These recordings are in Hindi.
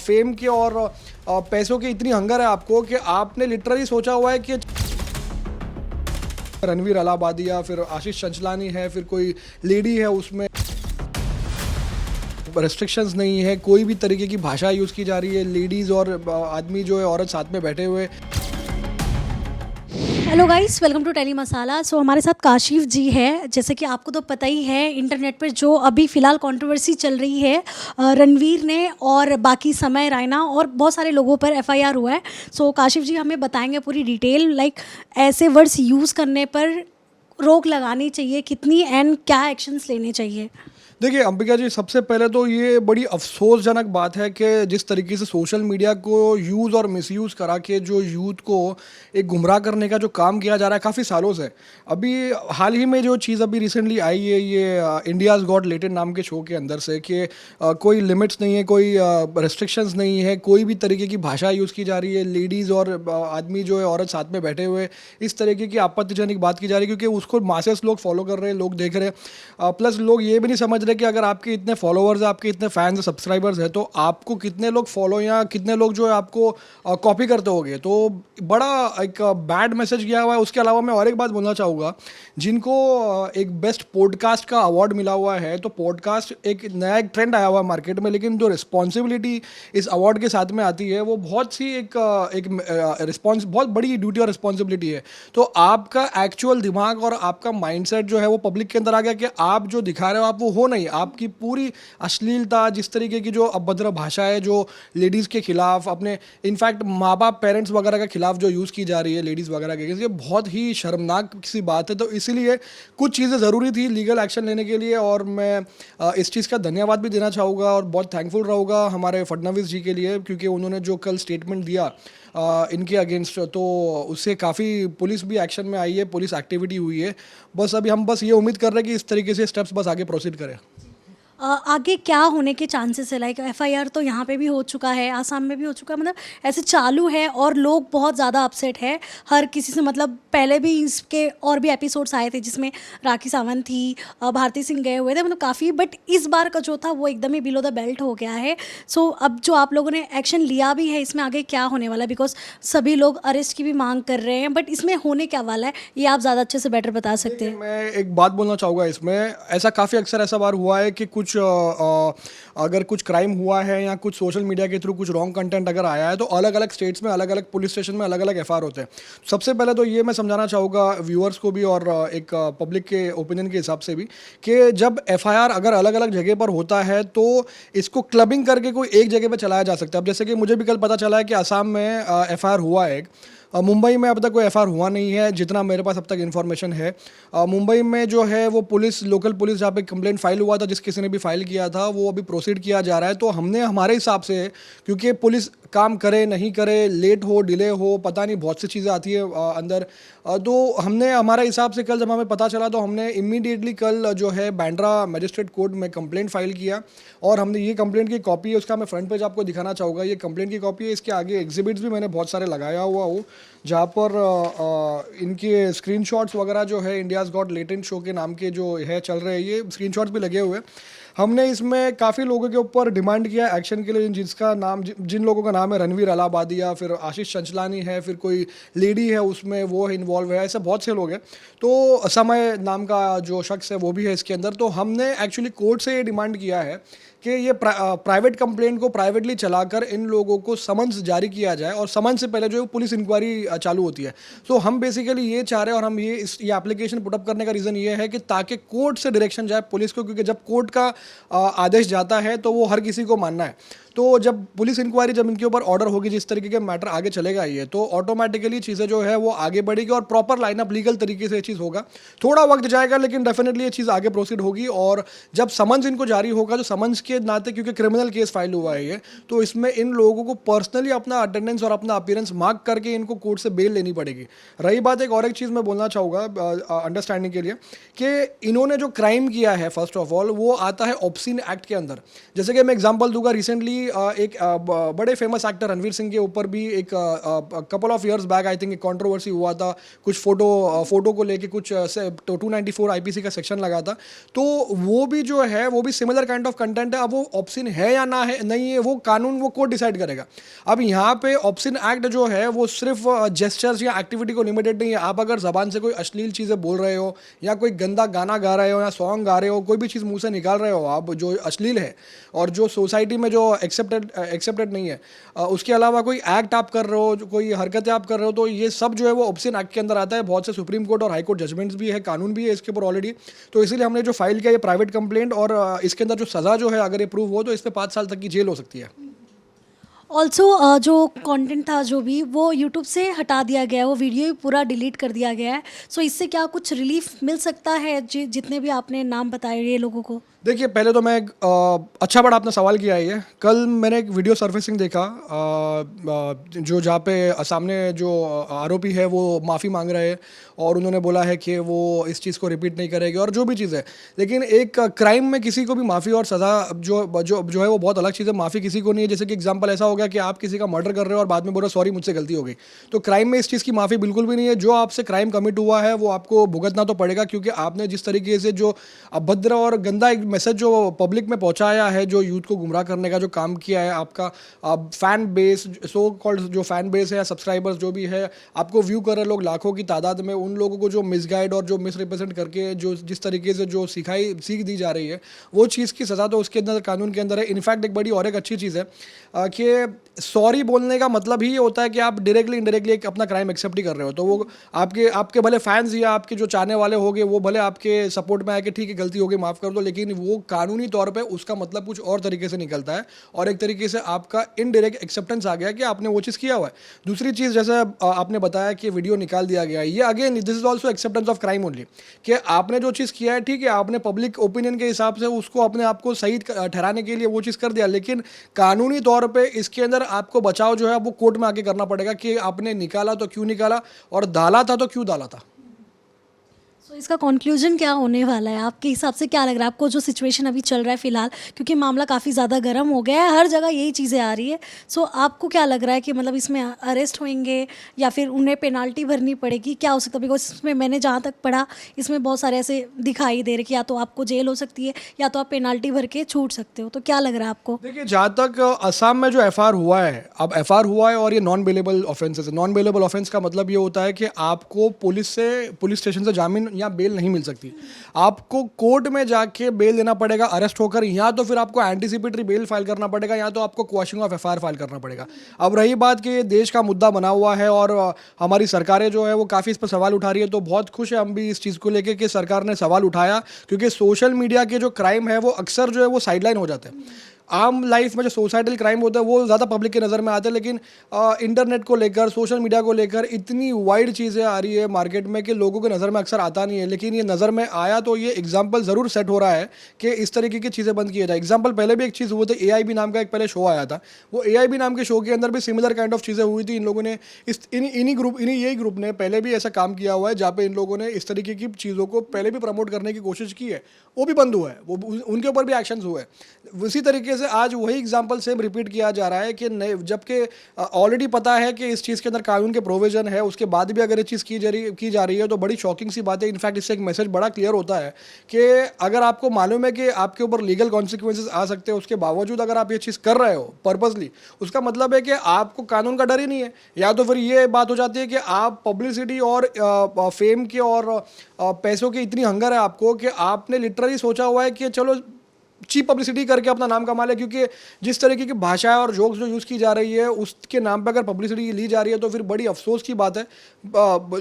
फेम के और पैसों की इतनी हंगर है आपको कि आपने लिटरली सोचा हुआ है कि रणवीर अलाहाबादी या फिर आशीष चंचलानी है, फिर कोई लेडी है, उसमें रेस्ट्रिक्शंस नहीं है, कोई भी तरीके की भाषा यूज़ की जा रही है, लेडीज़ और आदमी जो है औरत साथ में बैठे हुए। Hello guys, welcome to Telly Masala. So हमारे साथ काशिफ जी है। जैसे कि आपको तो पता ही है, इंटरनेट पर जो अभी फ़िलहाल कंट्रोवर्सी चल रही है रणवीर ने और बाकी समय रायना और बहुत सारे लोगों पर एफआईआर हुआ है। सो काशिफ जी हमें बताएंगे पूरी डिटेल, लाइक ऐसे वर्ड्स यूज़ करने पर रोक लगानी चाहिए कितनी एंड क्या एक्शंस लेने चाहिए। देखिए अंबिका जी, सबसे पहले तो ये बड़ी अफसोसजनक बात है कि जिस तरीके से सोशल मीडिया को यूज़ और मिसयूज़ करा के जो यूथ को एक गुमराह करने का जो काम किया जा रहा है काफ़ी सालों से। अभी हाल ही में जो चीज़ अभी रिसेंटली आई है, ये इंडियाज़ गॉट लेटेड नाम के शो के अंदर से कि कोई लिमिट्स नहीं है, कोई रेस्ट्रिक्शंस नहीं है, कोई भी तरीके की भाषा यूज़ की जा रही है, लेडीज़ और आदमी जो है औरत साथ में बैठे हुए, इस तरीके की आपत्तिजनक बात की जा रही है क्योंकि उसको मासेस लोग फॉलो कर रहे हैं, लोग देख रहे हैं। प्लस लोग ये भी नहीं समझ रहे कि अगर आपके इतने फॉलोअर्स हैं, आपके इतने फैंस हैं, सब्सक्राइबर्स हैं, तो आपको कितने लोग फॉलो या कितने लोग जो है आपको कॉपी करते होंगे। तो बड़ा एक बैड मैसेज गया हुआ है। उसके अलावा मैं और एक बात बोलना चाहूँगा, जिनको एक बेस्ट पॉडकास्ट का अवार्ड मिला हुआ है, तो पॉडकास्ट एक नया एक ट्रेंड आया हुआ है मार्केट में, लेकिन जो रिस्पॉन्सिबिलिटी इस अवार्ड के साथ में आती है वो बहुत सी बहुत बड़ी ड्यूटी और रिस्पॉन्सिबिलिटी है। तो आपका एक्चुअल दिमाग और आपका माइंडसेट जो है वो पब्लिक के अंदर आ गया कि आप जो दिखा रहे हो आप वो हो नहीं। आपकी पूरी अश्लीलता, जिस तरीके की जो अभद्र भाषा है जो लेडीज़ के खिलाफ, अपने इनफैक्ट माँ बाप पेरेंट्स वगैरह के खिलाफ जो यूज़ की जा रही है लेडीज़ वगैरह के, ये बहुत ही शर्मनाक सी बात है। तो इसीलिए कुछ चीज़ें ज़रूरी थी लीगल एक्शन लेने के लिए, और मैं इस चीज़ का धन्यवाद भी देना चाहूँगा और बहुत थैंकफुल रहूँगा हमारे फडणवीस जी के लिए, क्योंकि उन्होंने जो कल स्टेटमेंट दिया इनके अगेंस्ट, तो उससे काफ़ी पुलिस भी एक्शन में आई है, पुलिस एक्टिविटी हुई है। बस अभी हम बस ये उम्मीद कर रहे हैं कि इस तरीके से स्टेप्स बस आगे प्रोसीड करें। आगे क्या होने के चांसेस है? लाइक एफआईआर तो यहाँ पे भी हो चुका है, आसाम में भी हो चुका है, मतलब ऐसे चालू है और लोग बहुत ज़्यादा अपसेट है हर किसी से। मतलब पहले भी इसके और भी एपिसोड्स आए थे जिसमें राखी सावंत थी, भारती सिंह गए हुए थे, मतलब काफ़ी। बट इस बार का जो था वो एकदम ही बिलो द बेल्ट हो गया है। सो अब जो आप लोगों ने एक्शन लिया भी है, इसमें आगे क्या होने वाला है? बिकॉज सभी लोग अरेस्ट की भी मांग कर रहे हैं, बट इसमें होने क्या वाला है ये आप ज़्यादा अच्छे से बेटर बता सकते हैं। मैं एक बात बोलना चाहूँगा इसमें, ऐसा काफ़ी अक्सर ऐसा बार हुआ है कि कुछ अगर कुछ क्राइम हुआ है या कुछ सोशल मीडिया के थ्रू कुछ रॉन्ग कंटेंट अगर आया है, तो अलग अलग स्टेट्स में, अलग अलग पुलिस स्टेशन में अलग अलग एफआईआर होते हैं। सबसे पहले तो ये मैं समझाना चाहूँगा व्यूअर्स को भी और एक पब्लिक के ओपिनियन के हिसाब से भी, कि जब एफआईआर अगर अलग अलग जगह पर होता है तो इसको क्लबिंग करके कोई एक जगह पर चलाया जा सकता है। अब जैसे कि मुझे भी कल पता चला है कि असम में एफआईआर हुआ है। मुंबई में अब तक कोई एफआईआर हुआ नहीं है, जितना मेरे पास अब तक इन्फॉर्मेशन है। मुंबई में जो है वो पुलिस, लोकल पुलिस, जहाँ पे कंप्लेंट फाइल हुआ था, जिस किसी ने भी फाइल किया था, वो अभी प्रोसीड किया जा रहा है। तो हमने हमारे हिसाब से, क्योंकि पुलिस काम करे नहीं करे, लेट हो डिले हो, पता नहीं बहुत सी चीज़ें आती है अंदर, तो हमने हमारे हिसाब से कल जब हमें पता चला तो हमने इमीडिएटली कल जो है बांद्रा मजिस्ट्रेट कोर्ट में कंप्लेंट फाइल किया, और हमने ये कंप्लेंट की कॉपी है, उसका मैं फ्रंट पेज आपको दिखाना चाहूँगा। ये कंप्लेंट की कॉपी है, इसके आगे एग्जिबिट्स भी मैंने बहुत सारे लगाया हुआ हूँ, जहाँ पर इनके स्क्रीनशॉट्स वगैरह जो है इंडियाज़ गॉट लेटेंट शो के नाम के जो है चल रहे हैं, ये स्क्रीनशॉट्स भी लगे हुए हैं। हमने इसमें काफ़ी लोगों के ऊपर डिमांड किया एक्शन के लिए, जिसका नाम, जिन लोगों का नाम है रणवीर अलाहाबादी या फिर आशीष चंचलानी है, फिर कोई लेडी है उसमें वो इन्वॉल्व है, ऐसे बहुत से लोग हैं। तो समय नाम का जो शख्स है वो भी है इसके अंदर। तो हमने एक्चुअली कोर्ट से ये डिमांड किया है कि ये प्राइवेट कंप्लेंट को प्राइवेटली चलाकर इन लोगों को समन्स जारी किया जाए, और समन्स से पहले जो है पुलिस इंक्वायरी चालू होती है। तो हम बेसिकली ये चाह रहे हैं, और हम ये एप्लीकेशन पुटअप करने का रीज़न ये है कि ताकि कोर्ट से डायरेक्शन जाए पुलिस को, क्योंकि जब कोर्ट का आदेश जाता है तो वो हर किसी को मानना है। तो जब पुलिस इंक्वायरी, जब इनके ऊपर ऑर्डर होगी, जिस तरीके के मैटर आगे चलेगा ये, तो ऑटोमेटिकली चीज़ें जो है वो आगे बढ़ेगी और प्रॉपर लाइनअप लीगल तरीके से ये चीज़ होगा। थोड़ा वक्त जाएगा लेकिन डेफिनेटली ये चीज़ आगे प्रोसीड होगी। और जब समन्स इनको जारी होगा, तो समन्स के नाते, क्योंकि क्रिमिनल केस फाइल हुआ है ये, तो इसमें इन लोगों को पर्सनली अपना अटेंडेंस और अपना अपीयरेंस मार्क करके इनको कोर्ट से बेल लेनी पड़ेगी। रही बात, एक और एक चीज़ मैं बोलना चाहूँगा अंडरस्टैंडिंग के लिए, कि इन्होंने जो क्राइम किया है फर्स्ट ऑफ ऑल वो आता है ऑब्सीन एक्ट के अंदर। जैसे कि मैं एग्जांपल दूंगा, रिसेंटली एक बड़े फेमस एक्टर रणवीर सिंह के ऊपर भी एक couple of years back I think एक कंट्रोवर्सी हुआ था, कुछ फोटो को लेके कुछ 294 आईपीसी का सेक्शन लगा था। तो वो भी जो है वो भी सिमिलर काइंड ऑफ कंटेंट है। अब वो ऑब्सिन है या ना है नहीं है वो कानून वो कोर्ट डिसाइड करेगा। अब यहाँ पे ऑब्सिन एक्ट जो है वो सिर्फ जेस्चर्स या एक्टिविटी को लिमिटेड नहीं है। आप अगर जबान से कोई अश्लील चीज़ें बोल रहे हो या कोई गंदा गाना गा रहे हो या सॉन्ग गा रहे हो, कोई भी चीज़ मुंह से निकाल रहे हो आप जो अश्लील है और जो सोसाइटी में जो एक्सेप्टेड नहीं है, उसके अलावा कोई एक्ट आप कर रहे हो, कोई हरकतें आप कर रहे हो, तो ये सब जो है वो ऑब्सिन एक्ट के अंदर आता है। बहुत से सुप्रीम कोर्ट और हाई कोर्ट जजमेंट्स भी है, कानून भी है इसके ऊपर ऑलरेडी। तो इसीलिए हमने जो फाइल किया ये प्राइवेट कंप्लेंट, और इसके अंदर जो सज़ा जो है अगर ये प्रूव हो तो इस पर 5 साल तक की जेल हो सकती है। ऑल्सो जो कंटेंट था जो भी वो यूट्यूब से हटा दिया गया है, वो वीडियो भी पूरा डिलीट कर दिया गया है। सो इससे क्या कुछ रिलीफ मिल सकता है जितने भी आपने नाम बताए ये लोगों को? देखिए, पहले तो मैं अच्छा बड़ा आपने सवाल किया है ये। कल मैंने एक वीडियो सर्फेसिंग देखा जो जहाँ पे सामने जो आरोपी है वो माफ़ी मांग रहे हैं और उन्होंने बोला है कि वो इस चीज़ को रिपीट नहीं करेंगे और जो भी चीज़ है। लेकिन एक क्राइम में किसी को भी माफ़ी और सज़ा जो है वो बहुत अलग चीज़ है। माफ़ी किसी को नहीं है। जैसे कि एग्जांपल ऐसा हो गया कि आप किसी का मर्डर कर रहे हो और बाद में बोल रहे हो सॉरी मुझसे गलती हो गई, तो क्राइम में इस चीज़ की माफ़ी बिल्कुल भी नहीं है। जो आपसे क्राइम कमिट हुआ है वो आपको भुगतना तो पड़ेगा, क्योंकि आपने जिस तरीके से जो अभद्र और गंदा एक मैसेज जो पब्लिक में पहुंचाया है, जो यूथ को गुमराह करने का जो काम किया है, आपका फैन बेस, सो कॉल्ड जो फैन बेस है या सब्सक्राइबर्स जो भी है, आपको व्यू कर रहे लोग लाखों की तादाद में, उन लोगों को जो मिसगाइड और जो मिसरिप्रेजेंट करके जो जिस तरीके से जो सीख दी जा रही है, वो चीज़ की सज़ा तो उसके अंदर कानून के अंदर है। इनफैक्ट एक बड़ी और एक अच्छी चीज़ है कि सॉरी बोलने का मतलब ही ये होता है कि आप डायरेक्टली इनडायरेक्टली एक अपना क्राइम एक्सेप्ट ही कर रहे हो। तो वो आपके भले फैंस या आपके जो चाहने वाले होंगे वो भले आपके सपोर्ट में आए कि ठीक है गलती हो गई माफ़ कर दो, लेकिन वो कानूनी तौर पे उसका मतलब कुछ और तरीके से निकलता है और एक तरीके से आपका इनडायरेक्ट एक्सेप्टेंस आ गया कि आपने वो चीज़ किया हुआ है। दूसरी चीज़, जैसे आपने बताया कि वीडियो निकाल दिया गया, ये again this is also acceptance of crime only, कि आपने जो चीज़ किया है ठीक है, आपने पब्लिक ओपिनियन के हिसाब से उसको अपने आप को सही ठहराने के लिए वो चीज़ कर दिया, लेकिन कानूनी तौर पर इसके अंदर आपको बचाव जो है वो कोर्ट में आके करना पड़ेगा कि आपने निकाला तो क्यों निकाला और डाला था तो क्यों डाला था। तो इसका कंक्लूजन क्या होने वाला है आपके हिसाब से? क्या लग रहा है आपको जो सिचुएशन अभी चल रहा है फिलहाल, क्योंकि मामला काफ़ी ज़्यादा गर्म हो गया है, हर जगह यही चीज़ें आ रही है। सो आपको क्या लग रहा है कि मतलब इसमें अरेस्ट होंगे या फिर उन्हें पेनाल्टी भरनी पड़ेगी? क्या हो सकता है? बिकॉज इसमें मैंने जहाँ तक पढ़ा इसमें बहुत सारे ऐसे दिखाई दे रहे कि या तो आपको जेल हो सकती है या तो आप पेनाल्टी भर के छूट सकते हो। तो क्या लग रहा है आपको? देखिए, जहाँ तक असम में जो एफआईआर हुआ है, अब एफआईआर हुआ है और ये नॉन बेलेबल ऑफेंसेस है। नॉन बेलेबल ऑफेंस का मतलब ये होता है कि आपको पुलिस स्टेशन से जामीन या बेल नहीं मिल सकती। आपको कोर्ट में जाके बेल देना पड़ेगा अरेस्ट होकर, या तो फिर आपको एंटीसिपेटरी बेल फाइल करना पड़ेगा, या तो आपको क्वॉशिंग ऑफ एफआईआर फाइल करना पड़ेगा। अब रही बात कि ये देश का मुद्दा बना हुआ है और हमारी सरकारें जो है वो काफ़ी इस पर सवाल उठा रही है, तो बहुत खुश है हम भी इस चीज़ को लेके कि सरकार ने सवाल उठाया, क्योंकि सोशल मीडिया के जो क्राइम है वो अक्सर जो है वो साइडलाइन हो जाते हैं। आम लाइफ में जो सोसाइटल क्राइम होता है वो ज़्यादा पब्लिक की नज़र में आते हैं, लेकिन इंटरनेट को लेकर, सोशल मीडिया को लेकर इतनी वाइड चीज़ें आ रही है मार्केट में कि लोगों की नज़र में अक्सर आता नहीं है। लेकिन ये नज़र में आया तो ये एग्जाम्पल ज़रूर सेट हो रहा है कि इस तरीके की चीज़ें बंद किया जाए। एग्जाम्पल पहले भी एक चीज़ हुई थी, AIB नाम का एक पहले शो आया था, वो AIB नाम के शो के अंदर भी सिमिलर काइंड ऑफ चीज़ें हुई थी। इन लोगों ने यही ग्रुप ने पहले भी ऐसा काम किया हुआ है जहाँ पे इन लोगों ने इस तरीके की चीज़ों को पहले भी प्रमोट करने की कोशिश की है, वो भी बंद हुआ है, वो उनके ऊपर भी एक्शंस हुए हैं। उसी तरीके से आज वही एग्जाम्पल सेम रिपीट किया जा रहा है कि जबकि ऑलरेडी पता है कि इस चीज़ के अंदर कानून के प्रोविजन है, उसके बाद भी अगर ये चीज़ की जा रही है तो बड़ी शॉकिंग सी बात है। इनफैक्ट इससे एक मैसेज बड़ा क्लियर होता है कि अगर आपको मालूम है कि आपके ऊपर लीगल कॉन्सिक्वेंसेज आ सकते हैं, उसके बावजूद अगर आप ये चीज़ कर रहे हो पर्पसली, उसका मतलब है कि आपको कानून का डर ही नहीं है। या तो फिर ये बात हो जाती है कि आप पब्लिसिटी और फेम के और पैसों की इतनी हंगर है आपको कि आपने लिटरली सोचा हुआ है कि चलो चीप पब्लिसिटी करके अपना नाम कमा ले, क्योंकि जिस तरीके की भाषा और जोक्स जो यूज़ की जा रही है उसके नाम पर अगर पब्लिसिटी ली जा रही है तो फिर बड़ी अफसोस की बात है।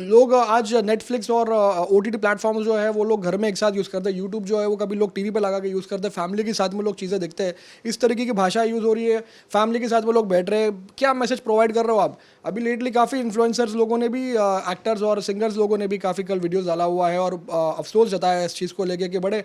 लोग आज नेटफ्लिक्स और OTT प्लेटफॉर्म्स जो है वो लोग घर में एक साथ यूज़ करते हैं। यूट्यूब जो है वो कभी लोग TV पे लगा के यूज़ करते हैं, फैमिली के साथ में लोग चीज़ें देखते हैं। इस तरीके की भाषा यूज़ हो रही है, फैमिली के साथ में लोग बैठ रहे हैं, क्या मैसेज प्रोवाइड कर रहे हो आप? अभी लेटली काफ़ी इन्फ्लुएंसर्स लोगों ने भी, एक्टर्स और सिंगर्स लोगों ने भी काफ़ी कल वीडियोज़ डाला हुआ है और अफसोस जताया है इस चीज़ को लेकर कि बड़े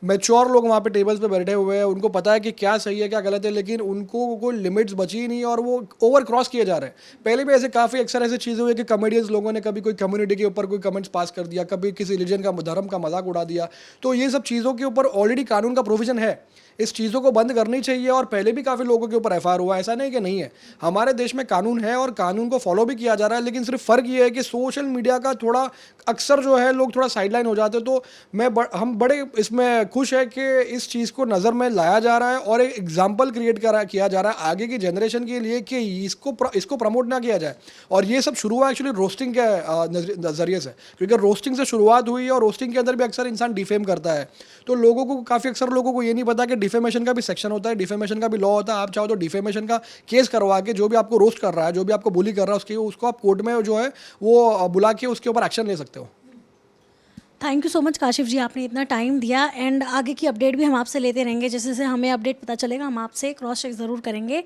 मैच्योर लोग वहाँ पे टेबल्स पे बैठे हुए हैं, उनको पता है कि क्या सही है क्या गलत है, लेकिन उनको कोई लिमिट्स बची ही नहीं और वो ओवर क्रॉस किए जा रहे हैं। पहले भी ऐसे काफ़ी अक्सर ऐसी चीज़ें हुई कि कॉमेडियंस लोगों ने कभी कोई कम्युनिटी के ऊपर कोई कमेंट्स पास कर दिया, कभी किसी रिलीजन का, धर्म का मजाक उड़ा दिया। तो ये सब चीज़ों के ऊपर ऑलरेडी कानून का प्रोविजन है इस चीज़ों को बंद करनी चाहिए। और पहले भी काफ़ी लोगों के ऊपर एफआईआर हुआ है, ऐसा नहीं कि नहीं है। हमारे देश में कानून है और कानून को फॉलो भी किया जा रहा है, लेकिन सिर्फ फ़र्क ये है कि सोशल मीडिया का थोड़ा अक्सर जो है लोग थोड़ा साइडलाइन हो जाते हैं। तो हम बड़े इसमें खुश है कि इस चीज़ को नज़र में लाया जा रहा है और एक एग्जाम्पल क्रिएट किया जा रहा है आगे की जनरेशन के लिए कि इसको प्रमोट ना किया जाए। और ये सब शुरू हुआ एक्चुअली रोस्टिंग के नज़रिए से, क्योंकि रोस्टिंग से शुरुआत हुई और रोस्टिंग के अंदर भी अक्सर इंसान डिफेम करता है। तो लोगों को काफ़ी अक्सर लोगों को ये नहीं पता कि डिफेमेशन का भी सेक्शन होता है, डिफेमेशन का भी लॉ होता है। आप चाहो तो डिफेमेशन का केस करवा के जो भी आपको रोस्ट कर रहा है, जो भी आपको बुली कर रहा है, उसको आप कोर्ट में जो है वो बुला के उसके ऊपर एक्शन ले सकते हो। Thank you so much Kashif ji, आपने इतना टाइम दिया एंड आगे की अपडेट भी हम आपसे लेते रहेंगे। जैसे जैसे हमें अपडेट पता चलेगा हम आपसे क्रॉस चेक ज़रूर करेंगे।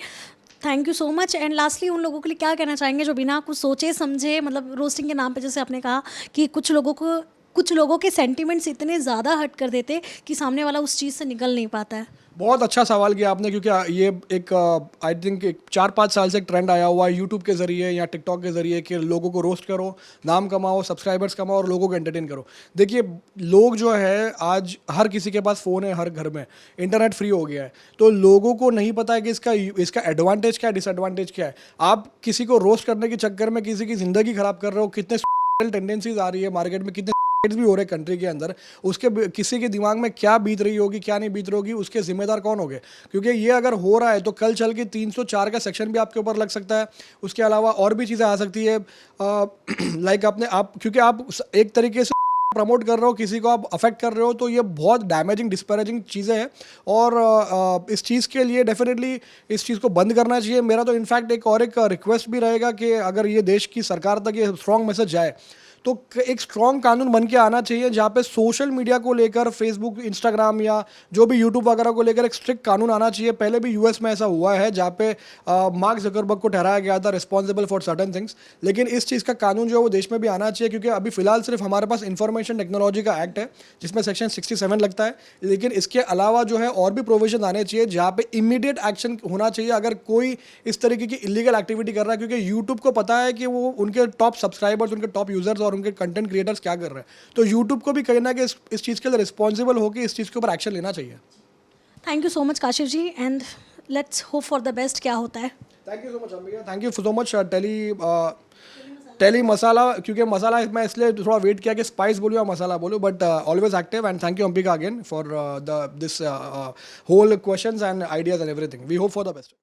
Thank you so much. And lastly उन लोगों के लिए क्या कहना चाहेंगे जो बिना कुछ सोचे समझे, मतलब रोस्टिंग के नाम पे जैसे आपने कहा कि कुछ लोगों के सेंटिमेंट्स इतने ज़्यादा हर्ट कर देते कि सामने वाला उस चीज़ से निकल नहीं पाता है। बहुत अच्छा सवाल किया आपने, क्योंकि ये एक आई थिंक 4-5 साल से एक ट्रेंड आया हुआ है यूट्यूब के ज़रिए या टिकटॉक के ज़रिए कि लोगों को रोस्ट करो, नाम कमाओ, सब्सक्राइबर्स कमाओ और लोगों को एंटरटेन करो। देखिए, लोग जो है आज हर किसी के पास फ़ोन है, हर घर में इंटरनेट फ्री हो गया है, तो लोगों को नहीं पता है कि इसका एडवांटेज क्या है, डिसएडवांटेज क्या है। आप किसी को रोस्ट करने के चक्कर में किसी की ज़िंदगी ख़राब कर रहे हो, कितने टेंडेंसीज आ रही है मार्केट में, कितने भी हो रहे कंट्री के अंदर, किसी के दिमाग में क्या बीत रही होगी, क्या नहीं बीत रही होगी, उसके जिम्मेदार कौन होंगे। क्योंकि ये अगर हो रहा है तो कल चल के 304 का सेक्शन भी आपके ऊपर लग सकता है। उसके अलावा और भी चीज़ें आ सकती है, लाइक क्योंकि आप एक तरीके से प्रमोट कर रहे हो, किसी को आप अफेक्ट कर रहे हो, तो ये बहुत डैमेजिंग डिस्पैरेजिंग चीज़ें हैं। और इस चीज़ के लिए डेफिनेटली इस चीज़ को बंद करना चाहिए। मेरा तो इनफैक्ट एक रिक्वेस्ट भी रहेगा कि अगर ये देश की सरकार तक ये स्ट्रॉन्ग मैसेज जाए तो एक स्ट्रॉन्ग कानून बन के आना चाहिए जहाँ पे सोशल मीडिया को लेकर, फेसबुक, इंस्टाग्राम या जो भी यूट्यूब वगैरह को लेकर एक स्ट्रिक्ट कानून आना चाहिए। पहले भी यूएस में ऐसा हुआ है जहाँ पे मार्क जकरबर्ग को ठहराया गया था रिस्पॉन्सिबल फॉर सर्टन थिंग्स। लेकिन इस चीज़ का कानून जो है वो देश में भी आना चाहिए, क्योंकि अभी फिलहाल सिर्फ हमारे पास इंफॉर्मेशन टेक्नोलॉजी का एक्ट है जिसमें सेक्शन 67 लगता है। लेकिन इसके अलावा जो है और भी प्रोविजन आने चाहिए जहाँ पे इमीडिएट एक्शन होना चाहिए अगर कोई इस तरीके की इलीगल एक्टिविटी कर रहा है, क्योंकि यूट्यूब को पता है कि वो उनके टॉप सब्सक्राइबर्स, उनके टॉप यूजर्स और उनके कंटेंट क्रिएटर्स क्या कर रहे हैं। तो यूट्यूब को भी कहीं ना कहीं इस चीज़ के लिए रिस्पॉन्सिबल होकर इस चीज़ के ऊपर एक्शन लेना चाहिए। Thank you so much Kashif ji and let's hope for the best. क्या होता है। Thank you so much Ambika, thank you so much Telly Masala, क्योंकि मसाला मैं इसलिए थोड़ा वेट किया कि स्पाइस बोलूँ या मसाला बोलूँ, but always active. And thank you Ambika again for this whole questions and ideas and everything. We hope for the best.